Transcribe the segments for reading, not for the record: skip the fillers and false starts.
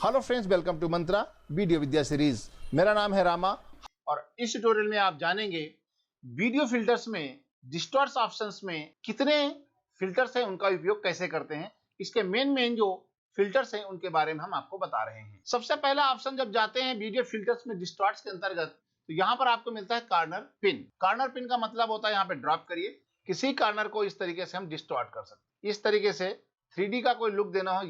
Hello friends, welcome to Mantra video Vidya series. मेरा नाम है रामा और इस ट्यूटोरियल में आप जानेंगे वीडियो फिल्टर्स में डिस्टॉर्ट ऑप्शंस में कितने फिल्टर्स हैं, उनका उपयोग कैसे करते हैं। इसके मेन जो फिल्टर्स हैं उनके बारे में हम आपको बता रहे हैं। सबसे पहला ऑप्शन जब जाते हैं वीडियो फिल्टर्स में डिस्टॉर्ट्स के अंतर्गत, तो यहाँ पर आपको मिलता है कॉर्नर पिन। कॉर्नर पिन का मतलब होता है यहाँ पे ड्रॉप करिए, किसी कॉर्नर को इस तरीके से हम डिस्टॉर्ट कर सकते हैं। इस तरीके से 3D का कोई लुक देना हो,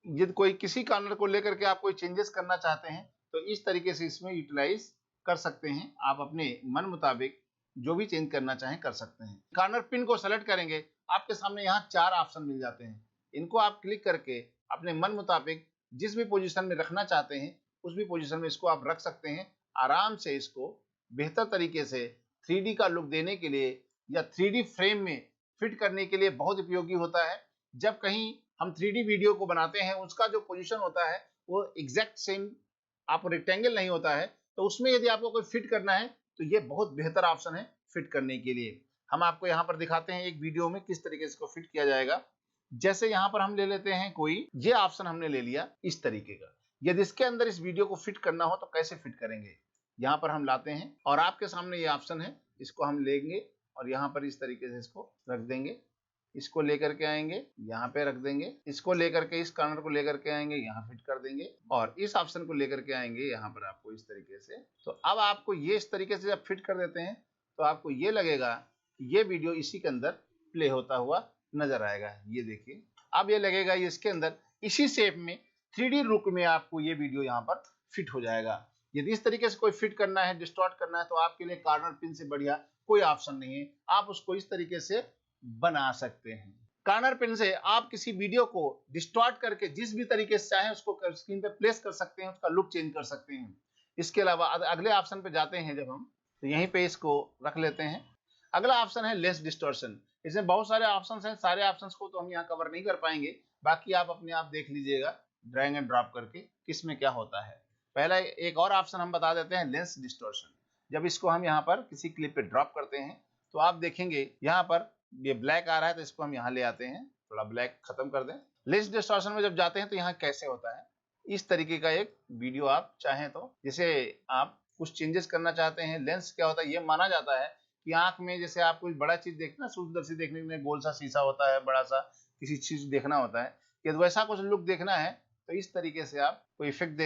यदि कोई किसी कॉर्नर को लेकर के आप कोई चेंजेस करना चाहते हैं तो इस तरीके से इसमें यूटिलाइज कर सकते हैं। आप अपने मन मुताबिक जो भी चेंज करना चाहें कर सकते हैं। कॉर्नर पिन को सेलेक्ट करेंगे, आपके सामने यहाँ 4 ऑप्शन मिल जाते हैं। इनको आप क्लिक करके अपने मन मुताबिक जिस भी पोजीशन में रखना चाहते हैं उस भी पोजीशन में इसको आप रख सकते हैं। आराम से इसको बेहतर तरीके से 3D का लुक देने के लिए या 3D फ्रेम में फिट करने के लिए बहुत उपयोगी होता है। जब कहीं हम 3D वीडियो को बनाते हैं, उसका जो पोजीशन होता है वो एग्जैक्ट सेम आप रेक्टेंगल नहीं होता है, तो उसमें यदि आपको कोई फिट करना है तो ये बहुत बेहतर ऑप्शन है फिट करने के लिए। हम आपको यहाँ पर दिखाते हैं एक वीडियो में किस तरीके से इसको फिट किया जाएगा। जैसे यहाँ पर हम ले लेते हैं कोई, ये ऑप्शन हमने ले लिया इस तरीके का। यदि इसके अंदर इस वीडियो को फिट करना हो तो कैसे फिट करेंगे, यहाँ पर हम लाते हैं और आपके सामने ये ऑप्शन है, इसको हम लेंगे और यहाँ पर इस तरीके से इसको रख देंगे। इसको लेकर के आएंगे, यहाँ पे रख देंगे। इसको लेकर के इस कॉर्नर को लेकर के आएंगे, यहाँ फिट कर देंगे और इस ऑप्शन को लेकर के आएंगे यहाँ पर आपको इस तरीके से। तो अब आपको ये इस तरीके से जब फिट कर देते हैं तो आपको ये लगेगा ये वीडियो इसी के अंदर प्ले होता हुआ नजर आएगा। ये देखिए, अब ये लगेगा ये इसके अंदर इसी शेप में 3D लुक में आपको ये वीडियो यहाँ पर फिट हो जाएगा। यदि इस तरीके से कोई फिट करना है, डिस्टॉर्ट करना है, तो आपके लिए कॉर्नर पिन से बढ़िया कोई ऑप्शन नहीं है। आप उसको इस तरीके से बना सकते हैं। कॉर्नर पिन से आप किसी वीडियो को डिस्टॉर्ट करके जिस भी तरीके से चाहें उसको स्क्रीन पे प्लेस कर सकते हैं, उसका लुक चेंज कर सकते हैं। इसके अलावा अगले ऑप्शन पे जाते हैं जब हम, तो यहीं पे इसको रख लेते हैं। अगला ऑप्शन है लेस डिस्टॉर्शन। इसमें बहुत सारे ऑप्शन हैं, सारे ऑप्शन को तो हम यहाँ कवर नहीं कर पाएंगे, बाकी आप अपने आप देख लीजिएगा ड्रैग एंड ड्रॉप करके किसमें क्या होता है। पहला एक और ऑप्शन हम बता देते हैं, लेस डिस्टॉर्शन। जब इसको हम यहाँ पर किसी क्लिप पे ड्रॉप करते हैं तो आप देखेंगे यहाँ पर ये ब्लैक आ रहा है, तो इसको हम यहाँ ले आते हैं, थोड़ा ब्लैक खत्म कर दें। लेस डिस्टॉर्शन में जब जाते हैं तो यहाँ कैसे होता है, इस तरीके का एक वीडियो आप चाहें तो, जैसे आप कुछ चेंजेस करना चाहते हैं। लेंस क्या होता है, ये माना जाता है कि आंख में जैसे आप कोई बड़ा चीज देखना, सूक्ष्मदर्शी देखने में गोल सा शीशा होता है, बड़ा सा किसी चीज देखना होता है, यदि वैसा कुछ लुक देखना है तो इस तरीके से आप कोई इफेक्ट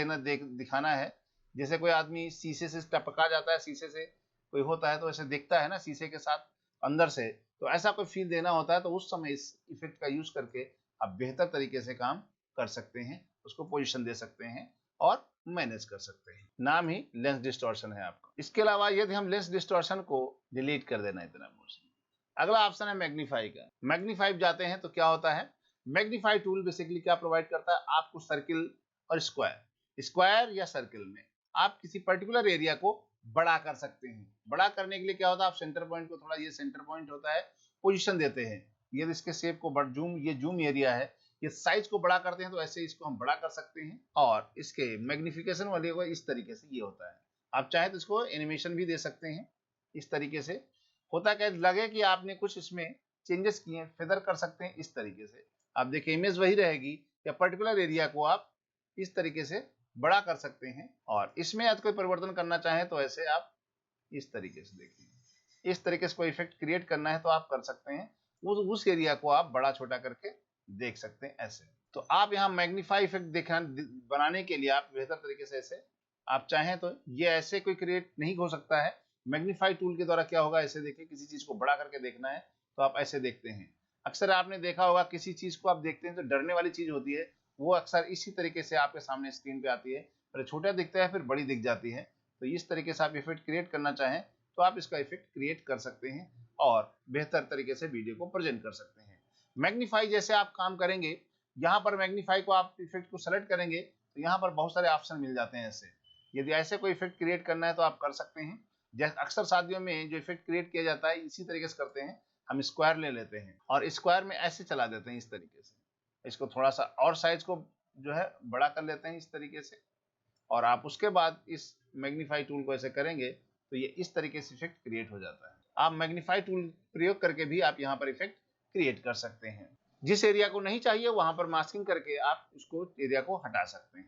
दिखाना है। जैसे कोई आदमी शीशे से टपका जाता है, शीशे से कोई होता है तो ऐसे दिखता है ना शीशे के साथ अंदर से, तो ऐसा कोई फील देना होता है, तो उस समय इस इफेक्ट का यूज करके आप बेहतर तरीके से काम कर सकते हैं, उसको पोजीशन दे सकते हैं और मैनेज कर सकते हैं। नाम ही लेंस डिस्टॉर्शन है आपका। इसके अलावा यदि हम लेंस डिस्टॉर्शन को डिलीट कर देना इतना पोर्शन, अगला ऑप्शन है मैग्नीफाई का। मैग्नीफाई जाते हैं तो क्या होता है, मैग्नीफाई टूल बेसिकली क्या प्रोवाइड करता है, आपको सर्किल और स्क्वायर या सर्किल में आप किसी पर्टिकुलर एरिया को बड़ा कर सकते हैं। बड़ा करने के लिए क्या होता है, आप सेंटर पॉइंट को थोड़ा, ये सेंटर पॉइंट होता है, पोजीशन देते हैं। ये इसके शेप को ये जूम एरिया है, ये साइज को बड़ा करते हैं, तो ऐसे इसको हम बड़ा कर सकते हैं। और इसके मैग्निफिकेशन वाले को इस तरीके से ये होता है। आप चाहे तो इसको एनिमेशन भी दे सकते हैं। इस तरीके से होता क्या, लगे कि आपने कुछ इसमें चेंजेस किए, फेदर कर सकते हैं इस तरीके से। आप देखिए इमेज वही रहेगी, या पर्टिकुलर एरिया को आप इस तरीके से बड़ा कर सकते हैं। और इसमें यदि कोई परिवर्तन करना चाहें तो ऐसे आप इस तरीके से देखिए, इस तरीके से कोई इफेक्ट क्रिएट करना है तो आप कर सकते हैं। उस एरिया को आप बड़ा छोटा करके देख सकते हैं ऐसे। तो आप यहाँ मैग्नीफाई इफेक्ट बनाने के लिए आप बेहतर तरीके से ऐसे आप चाहें तो ये ऐसे कोई क्रिएट नहीं हो सकता है। मैग्नीफाई टूल के द्वारा क्या होगा, ऐसे देखिए, किसी चीज को बड़ा करके देखना है तो आप ऐसे देखते हैं। अक्सर आपने देखा होगा किसी चीज को आप देखते हैं तो डरने वाली चीज होती है, वो अक्सर इसी तरीके से आपके सामने स्क्रीन पे आती है, पहले छोटा दिखता है फिर बड़ी दिख जाती है। तो इस तरीके से आप इफेक्ट क्रिएट करना चाहें तो आप इसका इफेक्ट क्रिएट कर सकते हैं और बेहतर तरीके से वीडियो को प्रेजेंट कर सकते हैं। मैग्नीफाई जैसे आप काम करेंगे, यहाँ पर मैग्नीफाई को आप इफेक्ट को सेलेक्ट करेंगे तो यहाँ पर बहुत सारे ऑप्शन मिल जाते हैं। ऐसे यदि ऐसे कोई इफेक्ट क्रिएट करना है तो आप कर सकते हैं। जैसे अक्सर शादियों में जो इफेक्ट क्रिएट किया जाता है इसी तरीके से करते हैं। हम स्क्वायर ले लेते हैं और स्क्वायर में ऐसे चला देते हैं इस तरीके से, इसको थोड़ा सा और साइज को जो है बड़ा कर लेते हैं इस तरीके से, और आप उसके बाद इस मैग्नीफाई टूल को ऐसे करेंगे तो ये इस तरीके से इफेक्ट क्रिएट हो जाता है। आप मैग्नीफाई टूल प्रयोग करके भी आप यहाँ पर इफेक्ट क्रिएट कर सकते हैं। जिस एरिया को नहीं चाहिए वहां पर मास्किंग करके आप उसको एरिया को हटा सकते हैं।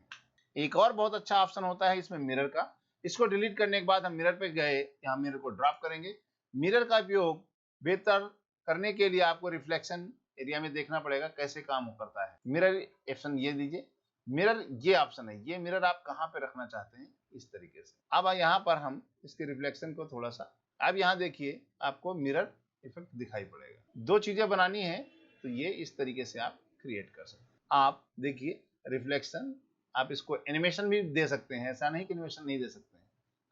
एक और बहुत अच्छा ऑप्शन होता है इसमें मिरर का। इसको डिलीट करने के बाद हम मिरर पे गए, यहाँ मिरर को ड्रॉप करेंगे। मिरर का उपयोग बेहतर करने के लिए आपको रिफ्लेक्शन एरिया में देखना पड़ेगा कैसे काम करता है। मिरर ऑप्शन ये दीजिए, मिरर ये ऑप्शन है, ये मिरर आप कहाँ पे रखना चाहते हैं इस तरीके से। अब यहाँ पर हम इसके रिफ्लेक्शन को थोड़ा सा, अब यहाँ देखिए आपको मिरर इफेक्ट दिखाई पड़ेगा। दो चीजें बनानी है तो ये इस तरीके से आप क्रिएट कर सकते हैं। आप देखिए रिफ्लेक्शन, आप इसको एनिमेशन भी दे सकते हैं, ऐसा नहीं कि एनिमेशन नहीं दे सकते हैं।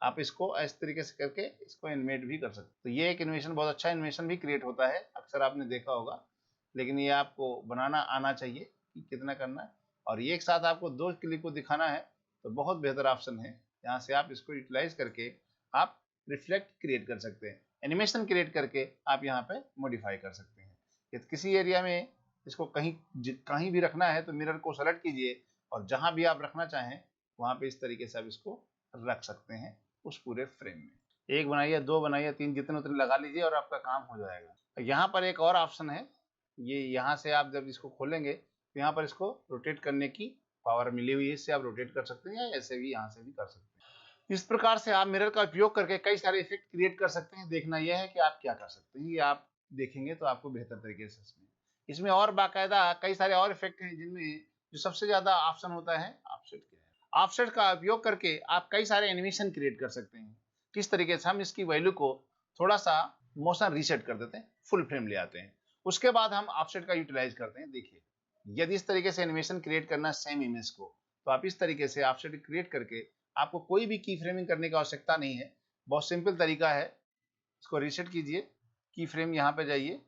आप इसको इस तरीके से करके इसको एनिमेट भी कर सकते हैं। तो ये एक एनिमेशन, बहुत अच्छा एनिमेशन भी क्रिएट होता है, अक्सर आपने देखा होगा, लेकिन ये आपको बनाना आना चाहिए कि कितना करना है। और ये एक साथ आपको दो क्लिप को दिखाना है तो बहुत बेहतर ऑप्शन है। यहाँ से आप इसको यूटिलाइज करके आप रिफ्लेक्ट क्रिएट कर सकते हैं, एनिमेशन क्रिएट करके आप यहाँ पे मॉडिफाई कर सकते हैं। यदि किसी एरिया में इसको कहीं भी रखना है तो मिरर को सेलेक्ट कीजिए और जहां भी आप रखना चाहें वहां पे इस तरीके से आप इसको रख सकते हैं उस पूरे फ्रेम में। एक बनाइए, दो बनाइए, तीन, जितने उतने लगा लीजिए और आपका काम हो जाएगा। यहाँ पर एक और ऑप्शन है, ये यहाँ से आप जब इसको खोलेंगे तो यहाँ पर इसको रोटेट करने की पावर मिली हुई है, इससे आप रोटेट कर सकते हैं या ऐसे भी यहाँ से भी कर सकते हैं। इस प्रकार से आप मिरर का उपयोग करके कई सारे इफेक्ट क्रिएट कर सकते हैं। देखना यह है कि आप क्या कर सकते हैं, ये आप देखेंगे तो आपको बेहतर तरीके से इसमें और बाकायदा कई सारे और इफेक्ट हैं, जिनमें जो सबसे ज्यादा ऑप्शन होता है ऑफसेट का है। ऑफसेट का उपयोग करके आप कई सारे एनिमेशन क्रिएट कर सकते हैं। किस तरीके से, हम इसकी वैल्यू को थोड़ा सा मोशन रीसेट कर देते हैं, फुल फ्रेम ले आते हैं, उसके बाद हम ऑफसेट का यूटिलाइज करते हैं। देखिए यदि इस तरीके से एनिमेशन क्रिएट करना सेम इमेज को, तो आप इस तरीके से ऑफसेट क्रिएट करके आपको कोई भी की फ्रेमिंग करने की आवश्यकता नहीं है, बहुत सिंपल तरीका है। इसको रीसेट कीजिए, की फ्रेम यहाँ पे जाइए,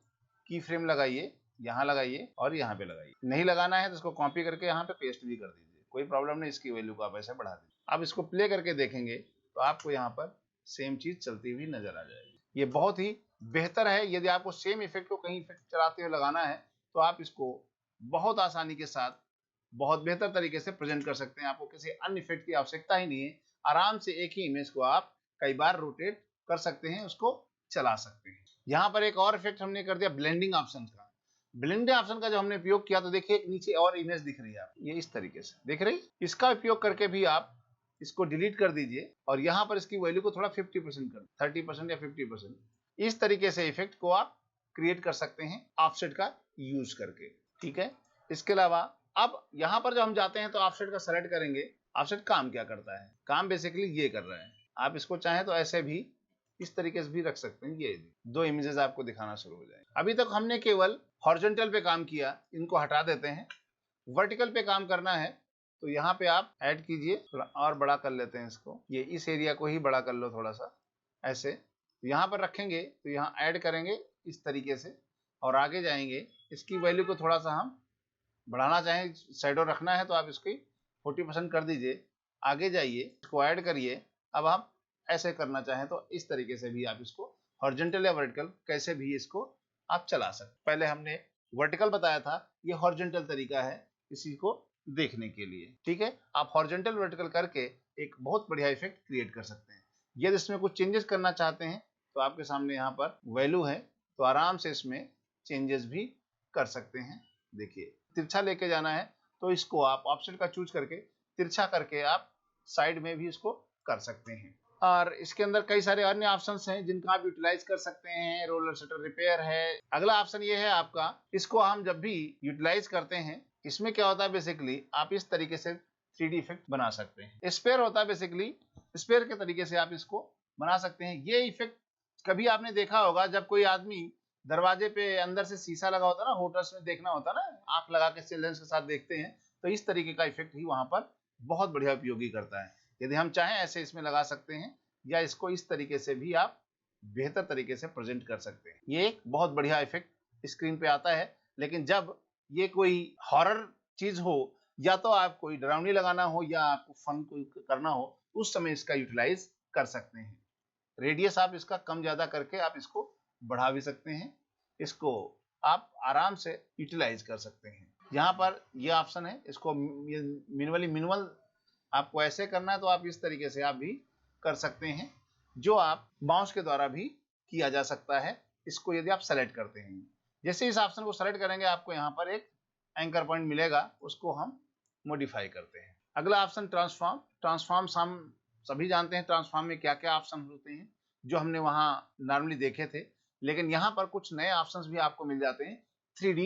की फ्रेम लगाइए, यहाँ लगाइए और यहाँ पे लगाइए। नहीं लगाना है तो इसको कॉपी करके यहाँ पे पेस्ट भी कर दीजिए, कोई प्रॉब्लम नहीं, इसकी वैल्यू को आप ऐसे बढ़ा दीजिए। अब इसको प्ले करके देखेंगे तो आपको यहाँ पर सेम चीज चलती हुई नजर आ जाएगी। ये बहुत ही बेहतर है। यदि आपको सेम इफेक्ट को कहीं इफेक्ट चलाते हुए लगाना है तो आप इसको बहुत आसानी के साथ बहुत बेहतर तरीके से प्रेजेंट कर सकते हैं। आपको किसी अन्य इफेक्ट की आवश्यकता ही नहीं है, आराम से एक ही इमेज को आप कई बार रोटेट कर सकते हैं, उसको चला सकते हैं। यहाँ पर एक और इफेक्ट हमने कर दिया ब्लेंडिंग ऑप्शन का। ब्लेंडिंग ऑप्शन का जब हमने उपयोग किया तो देखिए एक नीचे और इमेज दिख रही है, आप ये इस तरीके से देख रही, इसका उपयोग करके भी आप इसको डिलीट कर दीजिए और यहाँ पर इसकी वैल्यू को थोड़ा 50% कर, 30% या 50%, इस तरीके से इफेक्ट को आप क्रिएट कर सकते हैं ऑफसेट का यूज करके। ठीक है, इसके अलावा अब यहाँ पर जब हम जाते हैं तो ऑफसेट का सेलेक्ट करेंगे। ऑफसेट काम क्या करता है, काम बेसिकली ये कर रहा है। आप इसको चाहें तो ऐसे भी इस तरीके से भी रख सकते हैं। ये दो इमेजेस आपको दिखाना शुरू हो जाएंगे। अभी तक हमने केवल हॉरिजॉन्टल पे काम किया, इनको हटा देते हैं। वर्टिकल पे काम करना है तो यहाँ पे आप ऐड कीजिए, थोड़ा और बड़ा कर लेते हैं इसको, ये इस एरिया को ही बड़ा कर लो थोड़ा सा ऐसे। तो यहाँ पर रखेंगे तो यहाँ ऐड करेंगे इस तरीके से और आगे जाएंगे। इसकी वैल्यू को थोड़ा सा हम बढ़ाना चाहें, शैडो रखना है तो आप इसकी 40% कर दीजिए। आगे जाइए, इसको ऐड करिए। अब आप ऐसे करना चाहें तो इस तरीके से भी आप इसको हॉरिजॉन्टल या वर्टिकल कैसे भी इसको आप चला सकते। पहले हमने वर्टिकल बताया था, ये हॉरिजॉन्टल तरीका है इसी को देखने के लिए। ठीक है, आप हॉरिजॉन्टल वर्टिकल करके एक बहुत बढ़िया इफेक्ट क्रिएट कर सकते हैं। यदि इसमें कुछ चेंजेस करना चाहते हैं तो आपके सामने यहाँ पर वैल्यू है, तो आराम से इसमें चेंजेस भी कर सकते हैं। देखिए तिरछा लेके जाना है तो इसको आप ऑप्शन का चूज करके तिरछा करके आप साइड में भी इसको कर सकते हैं। और इसके अंदर कई सारे अन्य ऑप्शंस हैं जिनका आप यूटिलाइज कर सकते हैं। रोलर शटर रिपेयर है। अगला ऑप्शन ये है आपका, इसको हम जब भी यूटिलाइज करते हैं, इसमें क्या होता है बेसिकली आप इस तरीके से 3D इफेक्ट बना सकते हैं। स्पेयर होता है बेसिकली, स्पेयर के तरीके से आप इसको बना सकते हैं। ये इफेक्ट कभी आपने देखा होगा जब कोई आदमी दरवाजे पे अंदर से शीशा लगा होता है ना, होटल्स में देखना होता है ना, आंख लगा के चिल्ड्रंस के साथ देखते हैं, तो इस तरीके का इफेक्ट ही वहां पर बहुत बढ़िया उपयोगी करता है। यदि हम चाहें ऐसे इसमें लगा सकते हैं या इसको इस तरीके से भी आप बेहतर तरीके से प्रेजेंट कर सकते हैं। ये एक बहुत बढ़िया इफेक्ट स्क्रीन पे आता है। लेकिन जब ये कोई हॉरर चीज हो या तो आप कोई डरावनी लगाना हो या आपको फन कोई करना हो, उस समय इसका यूटिलाइज कर सकते हैं। रेडियस आप इसका कम ज्यादा करके आप इसको बढ़ा भी सकते हैं, इसको आप आराम से यूटिलाइज कर सकते हैं। यहाँ पर ये ऑप्शन है, इसको मिनिमल आपको ऐसे करना है तो आप इस तरीके से आप भी कर सकते हैं, जो आप माउस के द्वारा भी किया जा सकता है। इसको यदि आप सेलेक्ट करते हैं, जैसे इस ऑप्शन को सेलेक्ट करेंगे आपको यहाँ पर एक एंकर पॉइंट मिलेगा, उसको हम मॉडिफाई करते हैं। अगला ऑप्शन ट्रांसफॉर्म। ट्रांसफॉर्म हम सभी जानते हैं ट्रांसफॉर्म में क्या क्या ऑप्शन होते हैं, जो हमने वहां नॉर्मली देखे थे, लेकिन यहाँ पर कुछ नए ऑप्शंस भी आपको मिल जाते हैं 3D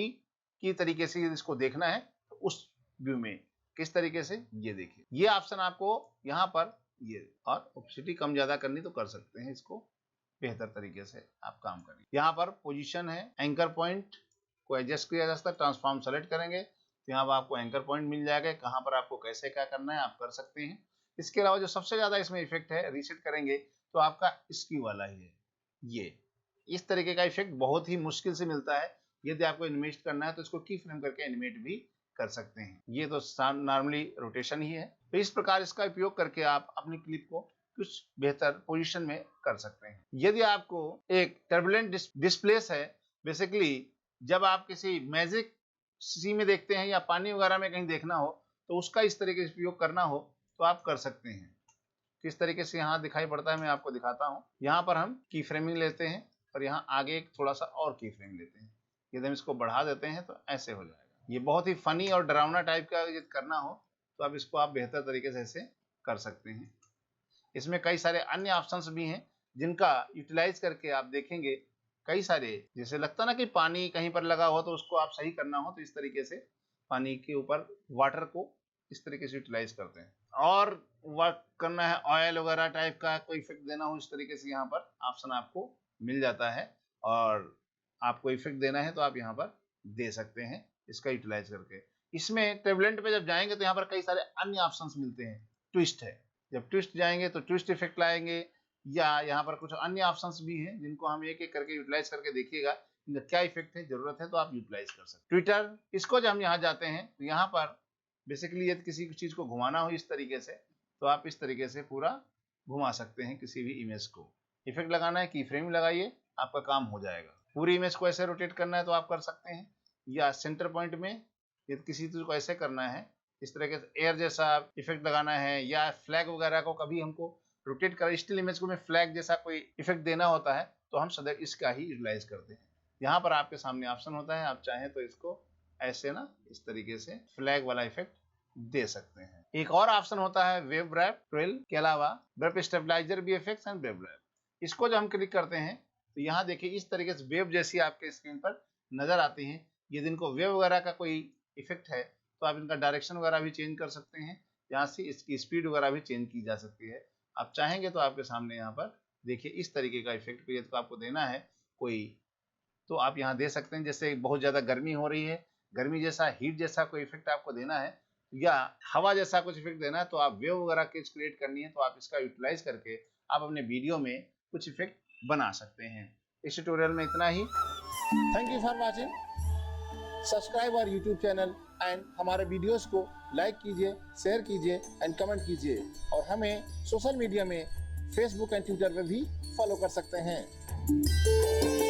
की तरीके से। इसको देखना है तो उस व्यू में किस तरीके से, ये देखिए ये ऑप्शन आपको यहाँ पर ये, और ऑपेसिटी कम ज्यादा करनी तो कर सकते हैं, इसको बेहतर तरीके से आप काम करें। यहाँ पर पोजीशन है, एंकर पॉइंट को एडजस्ट किया जा सकता है। ट्रांसफॉर्म सेलेक्ट करेंगे तो यहाँ पर आपको एंकर पॉइंट मिल जाएगा, कहाँ पर आपको कैसे क्या करना है आप कर सकते हैं। इसके अलावा जो सबसे ज्यादा इसमें इफेक्ट है, रीसेट करेंगे तो आपका स्क्यू वाला ही है। ये इस तरीके का इफेक्ट बहुत ही मुश्किल से मिलता है। यदि आपको एनिमेट करना है तो इसको की फ्रेम करके एनिमेट भी कर सकते हैं। ये तो नॉर्मली रोटेशन ही है। तो इस प्रकार इसका उपयोग करके आप अपनी क्लिप को कुछ बेहतर पोजीशन में कर सकते हैं। यदि आपको एक टर्बुलेंट डिस्प्लेस है, बेसिकली जब आप किसी मैजिक सी में देखते हैं या पानी वगैरह में कहीं देखना हो तो उसका इस तरीके से उपयोग करना हो तो आप कर सकते हैं। किस तरीके से यहाँ दिखाई पड़ता है मैं आपको दिखाता हूँ। यहाँ पर हम की फ्रेमिंग लेते हैं और यहाँ आगे एक थोड़ा सा और की फ्रेम लेते हैं। यदि हम इसको बढ़ा देते हैं तो ऐसे हो जाएगा। ये बहुत ही फनी और डरावना टाइप का यदि करना हो तो अब इसको आप बेहतर तरीके से ऐसे कर सकते हैं। इसमें कई सारे अन्य ऑप्शंस भी हैं जिनका यूटिलाइज करके आप देखेंगे। कई सारे, जैसे लगता ना कि पानी कहीं पर लगा हो तो उसको आप सही करना हो तो इस तरीके से पानी के ऊपर वाटर को इस तरीके से यूटिलाइज करते हैं। और वर्क करना है ऑयल वगैरह टाइप का कोई इफेक्ट देना हो, इस तरीके से यहाँ पर ऑप्शन आपको मिल जाता है। और आपको इफेक्ट देना है तो आप यहाँ पर दे सकते हैं इसका यूटिलाइज करके। इसमें टेबलेंट पे जब जाएंगे तो यहाँ पर कई सारे अन्य ऑप्शंस मिलते हैं। ट्विस्ट है, जब ट्विस्ट जाएंगे तो ट्विस्ट इफेक्ट लाएंगे, या यहाँ पर कुछ अन्य ऑप्शंस भी हैं जिनको हम एक एक करके यूटिलाइज करके देखिएगा इनका क्या इफेक्ट है, जरूरत है तो आप यूटिलाइज कर सकते हैं। ट्विटर, इसको जब हम यहाँ जाते हैं तो यहाँ पर बेसिकली यदि किसी चीज को घुमाना हो इस तरीके से तो आप इस तरीके से पूरा घुमा सकते हैं किसी भी इमेज को। इफेक्ट लगाना है की फ्रेम लगाइए, आपका काम हो जाएगा। पूरी इमेज को ऐसे रोटेट करना है तो आप कर सकते हैं, या सेंटर पॉइंट में यदि किसी चीज को ऐसे करना है इस तरीके से एयर जैसा इफेक्ट लगाना है, या फ्लैग वगैरह को कभी हमको रोटेट कर स्टिल इमेज को में फ्लैग जैसा कोई इफेक्ट देना होता है तो हम सदैव इसका ही यूटिलाइज करते हैं। यहाँ पर आपके सामने ऑप्शन होता है, आप चाहें तो इसको ऐसे ना इस तरीके से फ्लैग वाला इफेक्ट दे सकते हैं। एक और ऑप्शन होता है वेव रैप ट्विल के अलावा web stabiliser VFX and wave wrap. इसको जब हम क्लिक करते हैं तो यहाँ देखिए इस तरीके से वेव जैसी आपके स्क्रीन पर नजर आती है। यदि इनको वेव वगैरह का कोई इफेक्ट है तो आप इनका डायरेक्शन वगैरह भी चेंज कर सकते हैं, यहाँ से इसकी स्पीड वगैरह भी चेंज की जा सकती है। आप चाहेंगे तो आपके सामने यहाँ पर देखिए इस तरीके का इफेक्ट यदि तो आपको देना है कोई तो आप यहाँ दे सकते हैं। जैसे बहुत ज्यादा गर्मी हो रही है, गर्मी जैसा हीट जैसा कोई इफेक्ट आपको देना है, या हवा जैसा कुछ इफेक्ट देना है तो आप वेव वगैरह की क्रिएट करनी है तो आप इसका यूटिलाइज करके आप अपने वीडियो में कुछ इफेक्ट बना सकते हैं। इस ट्यूटोरियल में इतना ही। Thank you for watching. Subscribe our YouTube channel and हमारे वीडियोस को लाइक कीजिए, शेयर कीजिए एंड कमेंट कीजिए, और हमें सोशल मीडिया में फेसबुक एंड ट्विटर पर भी फॉलो कर सकते हैं।